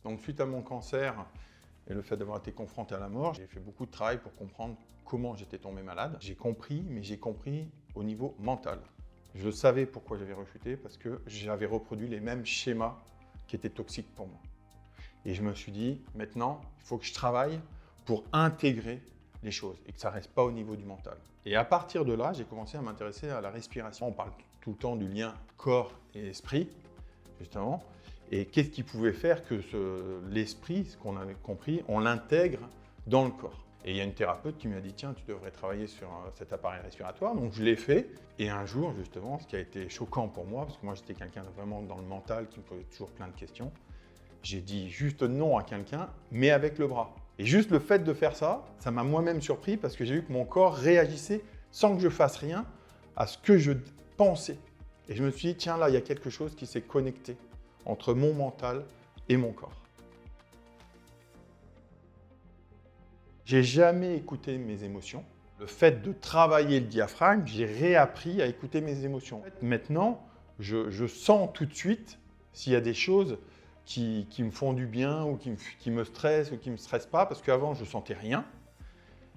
Donc suite à mon cancer et le fait d'avoir été confronté à la mort, j'ai fait beaucoup de travail pour comprendre comment j'étais tombé malade. J'ai compris, mais j'ai compris au niveau mental. Je savais pourquoi j'avais rechuté, parce que j'avais reproduit les mêmes schémas qui étaient toxiques pour moi. Et je me suis dit, maintenant, il faut que je travaille pour intégrer les choses et que ça ne reste pas au niveau du mental. Et à partir de là, j'ai commencé à m'intéresser à la respiration. On parle tout le temps du lien corps et esprit, justement. Et qu'est-ce qui pouvait faire que l'esprit, ce qu'on avait compris, on l'intègre dans le corps. Et il y a une thérapeute qui m'a dit, tiens, tu devrais travailler sur cet appareil respiratoire. Donc je l'ai fait. Et un jour, justement, ce qui a été choquant pour moi, parce que moi j'étais quelqu'un vraiment dans le mental qui me posait toujours plein de questions, j'ai dit juste non à quelqu'un, mais avec le bras. Et juste le fait de faire ça, ça m'a moi-même surpris parce que j'ai vu que mon corps réagissait sans que je fasse rien à ce que je pensais. Et je me suis dit, tiens, là, il y a quelque chose qui s'est connecté entre mon mental et mon corps. J'ai jamais écouté mes émotions. Le fait de travailler le diaphragme, j'ai réappris à écouter mes émotions. En fait, maintenant, je sens tout de suite s'il y a des choses qui me font du bien ou qui me stressent ou qui ne me stressent pas, parce qu'avant, je ne sentais rien.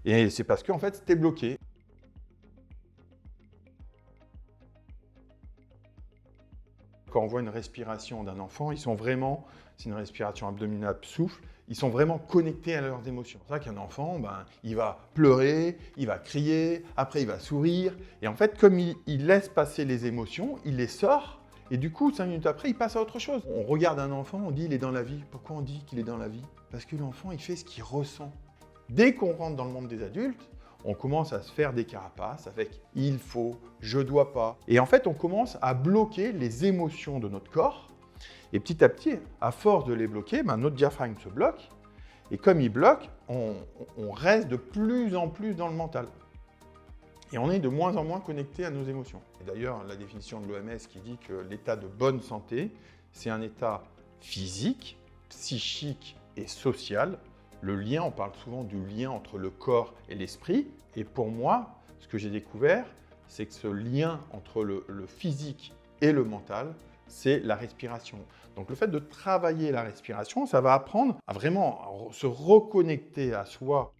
Et c'est parce qu'en fait, c'était bloqué. Quand on voit une respiration d'un enfant, ils sont vraiment, c'est une respiration abdominale souffle, ils sont vraiment connectés à leurs émotions. C'est pour ça qu'un enfant, il va pleurer, il va crier, après il va sourire. Et en fait, comme il laisse passer les émotions, il les sort. Et du coup, 5 minutes après, il passe à autre chose. On regarde un enfant, on dit il est dans la vie. Pourquoi on dit qu'il est dans la vie? Parce que l'enfant, il fait ce qu'il ressent. Dès qu'on rentre dans le monde des adultes, on commence à se faire des carapaces avec « il faut »,« je dois pas ». Et en fait, on commence à bloquer les émotions de notre corps. Et petit à petit, à force de les bloquer, notre diaphragme se bloque. Et comme il bloque, on reste de plus en plus dans le mental. Et on est de moins en moins connecté à nos émotions. Et d'ailleurs, la définition de l'OMS qui dit que l'état de bonne santé, c'est un état physique, psychique et social. Le lien, on parle souvent du lien entre le corps et l'esprit. Et pour moi, ce que j'ai découvert, c'est que ce lien entre le physique et le mental, c'est la respiration. Donc le fait de travailler la respiration, ça va apprendre à vraiment se reconnecter à soi.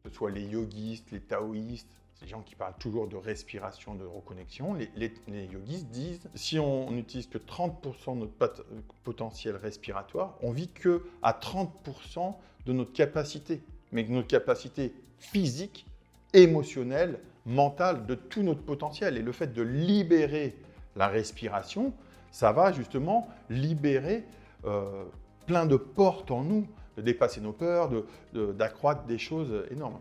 Que ce soit les yogistes, les taoïstes, ces gens qui parlent toujours de respiration, de reconnexion, les yogistes disent si on n'utilise que 30% de notre potentiel respiratoire, on vit que à 30% de notre capacité, mais que notre capacité physique, émotionnelle, mentale, de tout notre potentiel. Et le fait de libérer la respiration, ça va justement libérer plein de portes en nous, de dépasser nos peurs, d'accroître des choses énormes.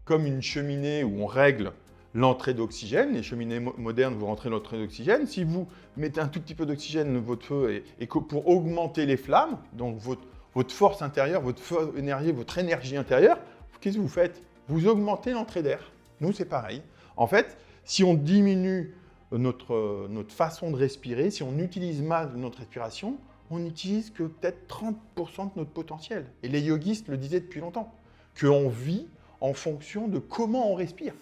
Comme une cheminée où on règle l'entrée d'oxygène, les cheminées modernes, vous rentrez l'entrée d'oxygène. Si vous mettez un tout petit peu d'oxygène dans votre feu et que pour augmenter les flammes, donc votre force intérieure, votre énergie intérieure, qu'est-ce que vous faites? Vous augmentez l'entrée d'air. Nous, c'est pareil. En fait, si on diminue notre façon de respirer, si on utilise mal notre respiration, on n'utilise que peut-être 30% de notre potentiel. Et les yogistes le disaient depuis longtemps, qu'on vit en fonction de comment on respire.